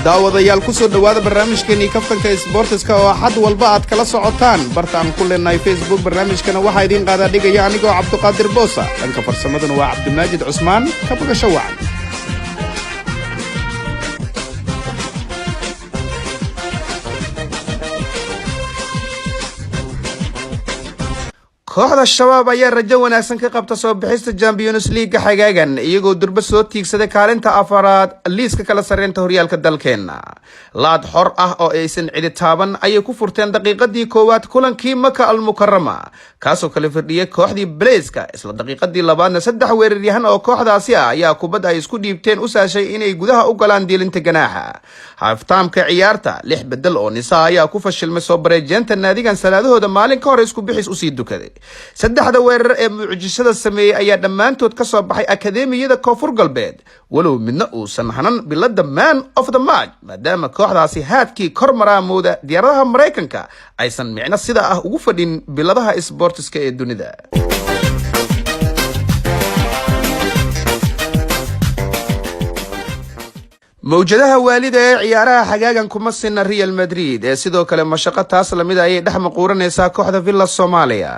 daawadayaal ku soo dhawaada barnaamijkeeni kaftanka sportiska oo xad walba aad kala socotaan bartaan ku leenahay Facebook barnaamijkana waxa idin qaada dhigaya anigoo Cabduqaadir Boosa dhanka farsamadana waa Cabdimaajid Cusmaan ka bagasho wacan kooxda shabaab ayaa rajo wanaagsan ka qabta soo bixista Champions League xagaagan iyagoo durba soo tiigsaday kaalinta afaraad liiska kala sareynta horyaalka dalkeena laad xor ah oo aysan cidi taaban ayay ku furteen daqiiqadii koowaad kulankii Maka al-Mukarrama kaasoo kala firdhiyay kooxdii Blazeka isla daqiiqadii labaadna saddex weeraryahan oo kooxdaasi ah ayaa kubad ay isku dhiibteen u saashay inay gudaha u galaan diilinta ganaaxa halftaamka ciyaarta lix bedel oo Nisa ayaa ku fashilmay soo bareejeenta naadigan salaadahooda maalin ka hor isku bixis u sii dukaday saddexda weerar ee muujisada sameeyay ayaa dhamaantood ka soo baxay akademiyada Koonfur Galbeed walow midna uusan hanan bilada man of the match maadaama kooxdaasi haadkii kor maraamooda diyaaradaha Mareykanka aysan micno sida ah ugu fadhin biladaha sportiska ee dunida mawjadaha waalida ee ciyaaraha xagaagan kuma sinna Real Madrid ee sidoo kale mashaqo taas lamid ah ay dhex maquuranaysaa kooxda Villa Somalia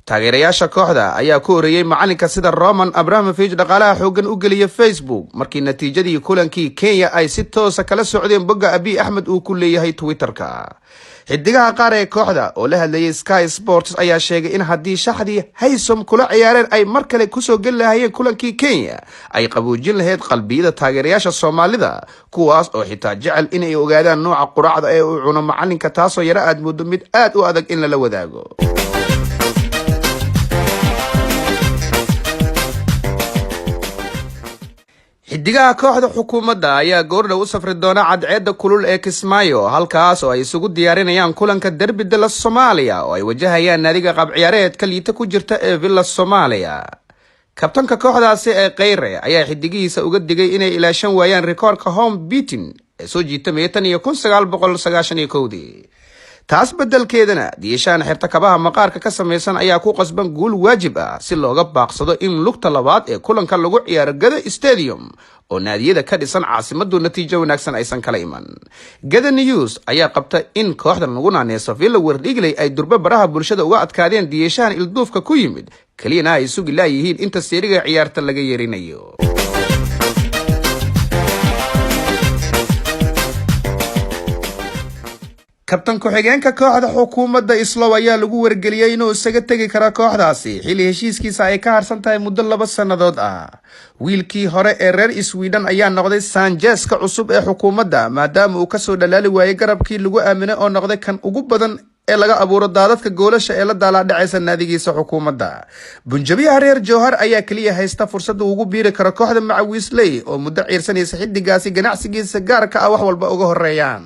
taageerayaasha kooxda ayaa ku horeeyay macalinka sida Roman Abramovich dhaqaalaha xoogan u geliyay Facebook markii natiijadii kulankii Kenya ay si toos ah kala socdeen bogga Abiy Ahmed uu ku leeyahay Twitterka xidigaha qaar ee kooxda oo la hadlayay Sky Sports ayaa sheegay in haddii shaxdii Haysom kula ciyaareen ay mar kale ku soo gal lahaayeen kulankii Kenya ay qaboojin lahayd qalbiyada taageerayaasha Soomaalida kuwaas oo xitaa jecel inay ogaadaan nooca quraacda ee uu cuno macalinka taasoo yara aad muddo mid aad u adag in la wadaago xidigaha kooxda xukuumadda ayaa goordhow u safri doona cadceedda kulul ee Kismaayo halkaas oo ay isugu diyaarinayaan kulanka derbi de la Soomaaliya oo ay wajahayaan naadiga qab ciyaareedka liita ku jirta ee Villa Somalia kabtanka kooxdaasi ee Qeyre ayaa xidigiisa uga digay inay ilaashan waayaan rikoorka home beating ee soo jiitamay 1991 taas bedelkeedana diishaan xirta kabaha maqaarka ka sameeysan ayaa ku qasban guul waajib ah si looga baaqsado in lugta labaad ee kulanka lagu ciyaaro Gada Stadium oo naadiyada ka dhisan caasimadu natiijo wanaagsan aysan kala iman Gada News ayaa qabta in kooxdan lagu naaneyso Villa Wardhigley ay durba baraha bulshada uga adkaadeen diishaan ilduufka ku yimid kaliyana ay sugi laayihiin inta seeriga ciyaarta laga yeerinayo kabtan ku-xigeenka kooxda xukuumadda Islow ayaa lagu wargeliyay inuu isaga tagi karo kooxdaasi xilli heshiiskiisa ay ka harsan tahay muddo 2 sanadood ah wiilkii hore ee reer Sweden ayaa noqday Sanchez-ka cusub ee xukuumadda maadaama uu ka soo dhalaali waayay garabkii lagu aaminay oo noqday kan ugu badan ee laga abuuro daadadka goolasha ee la daaladhacaysa naadigiisa xukuumadda bunjabiyaha reer Jowhar ayaa kaliya haysta fursad uu ugu biiri karo kooxda Macawisley oo muddo ciirsanaysa xidigaasi ganacsigiisa gaarka ah wax walba uga horeeyaan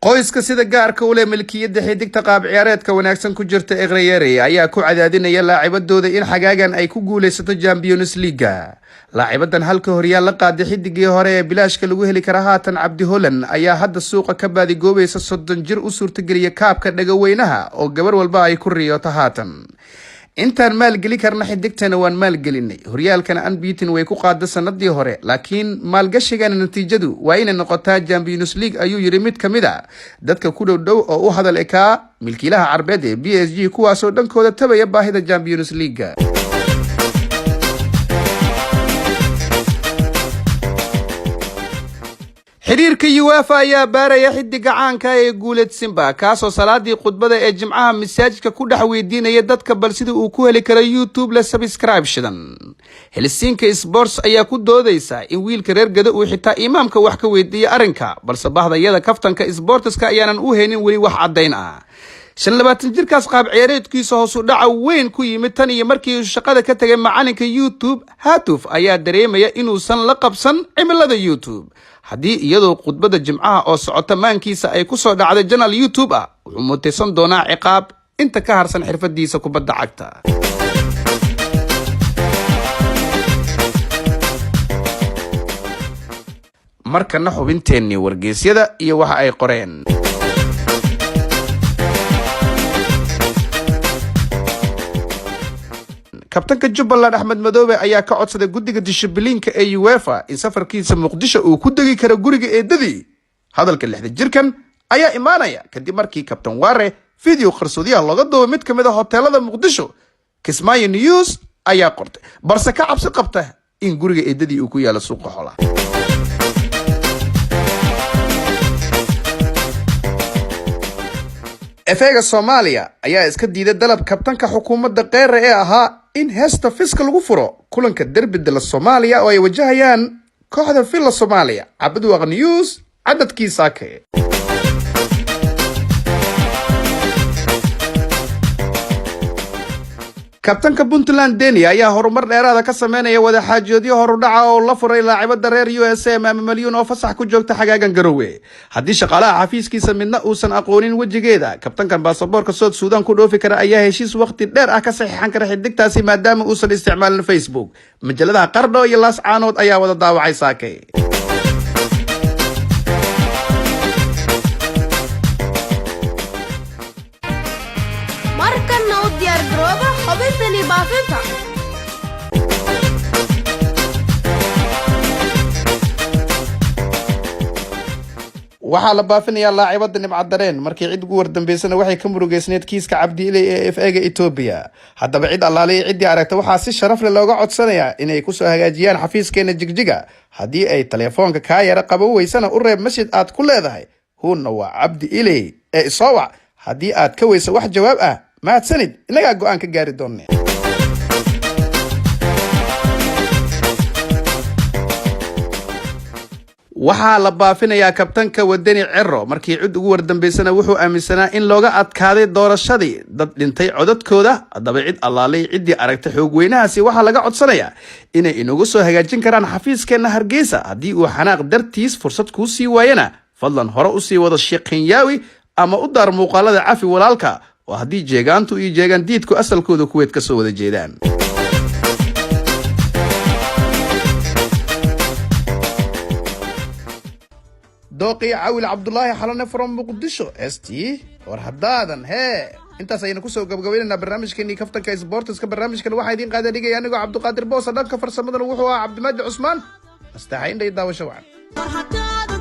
qoyska sida gaarka u leh milkiyada xidigta qaab ciyaareedka wanaagsan ku jirta Egreyere ayaa ku cadaadinaya laacibadooda in xagaagan ay ku guuleysato Champions League laacibadan halka horyaal la qaaday xidigii hore ee bilaashka lagu heli kara haatan Cabdi Holland ayaa hadda suuqa ka baadi goobaysa 30 jir u suurtageliyay kaabka dhagaweynaha oo gabar walba ay ku riyoto haatan intaan maalgeli karna xidigtana waan maalgelinay horyaalkana unbeaten way ku qaada sanadii hore laakiin maalgashigan natiijadu waa inay noqotaa Champions League ayuu yiri mid kamida dadka ku dhow oo u hadal ka milkiilaha Carbeed ee PSG kuwaas oo dhankooda tabaya baahida Champions League xiriirka UEFA ayaa baaraya xidiga caanka ee Guuled Simba kaasoo salaadii khudbada ee Jimcaha masaajidka ku dhex weydiinaya dadka bal sida uu ku heli karo YouTube la subscription Helsinki Sports ayaa ku doodaysa in wiilka reer Gada uu xitaa imaamka wax ka weydiiyay arinka balse bahdayada kaftanka sportiska ayaanan u heenin wali wax cadeyn ah 25 jirkaas qaab ciyaareedkiisa hoos u dhaca weyn ku yimid tan iyo markii uu shaqada ka tagay macalinka YouTube Hatuf ayaa dareemaya inuu san la qabsan cimilada YouTube haddii iyadoo khudbada Jimcaha oo socota maankiisa ay ku soo dhacday channel YouTube ah wuxuu mutaysan doonaa ciqaab inta ka harsan xirfadiisa kubadda cagta markana xubinteennii wargeysyada iyo waxa ay qoreen kabtanka Jubbaland Axmed Madoobe ayaa ka codsaday guddiga dishibiliinka ee UEFA in safarkiisa Muqdisho uu ku dagi karo guriga eedadii. hadalka 6 jirkan ayaa imaanaya kadib markii kabtan Waare video qarsoodiyaha looga duubay mid kamid ah hoteelada Muqdisho. Kismaayo News ayaa qortay balse ka cabsi qabta in guriga eedadii uu ku yaalo suuqa xoolaha. FAga Soomaaliya ayaa iska diiday dalab kabtanka xukuumadda Qeyrre ee ahaa in heesta fiska lagu furo kulanka derbida la Soomaaliya oo ay wajahayaan kooxda Villa Soomaaliya. Cabdiwaaq News cadadkiisa kee kabtanka Puntland Deni ayaa horumar dheeraad ah ka sameynaya wada xaajoodyo horudhaca oo la furay laacibada reer USA maama Malyon oo fasax ku joogta xagaagan Garowe. haddii shaqaalaha xafiiskiisa midna uusan aqoonin wajigeeda, kabtankan baasaboorka South Sudan ku dhoofi kara ayaa heshiis waqti dheer ah ka saxiixan kara xidigtaasi maadaama uusan isticmaalin Facebook. majaladaha Qardho iyo Laascaanood ayaa wada daawacay saakay. waxaa la baafinayaa laacibada Nimcad Dareen markii cid ugu wardambeysana waxay ka murugeysneed kiiska Cabdi Ilay ee FAga Ethiopia. haddaba cid allaale cidii aragta waxaa si sharaf leh looga codsanayaa inay ku soo hagaajiyaan xafiiskeena Jigjiga. haddii ay telefoonka ka yara qaban weysana u reeb masjid aad ku leedahay huuna waa Cabdi Ilay ee soo wac. haddii aad ka weyso wax jawaab ah mahadsanid, inaga go'aan ka gaari doonaa. waxaa la baafinayaa kabtanka Wadani Cerro markii cid ugu wardambeysana wuxuu aaminsanaa in looga adkaaday doorashadii dad dhintay codadkooda. haddaba cid allaalay cidii aragta xoog weynahaasi waxaa laga codsanayaa inay inagu soo hagaajin karaan xafiiskeena Hargeysa. haddii uu xanaaq dartiis fursad kuu sii waayana fadlan hore u sii wada Sheekhinyaawi ama u daar muuqaalada cafi walaalka oo haddii jeegaantu iyo jeegaan diidku asalkooda Kuwait ka soo wada jeedaan. dooqi Caawil Cabdullaahi Xalane from Muqdisho ST war hadaadan intaas ayaynu kusoo gabagabeynaa barnaamijkeennii kaftanka sportska. barnaamijkan waxaa idiin qaada dhigaya anigoo Cabdiqaadir Boos, dhanka farsamadana wuxuu ahaa Cabdimaajid Cusmaan. astaxayn daawasho wacan.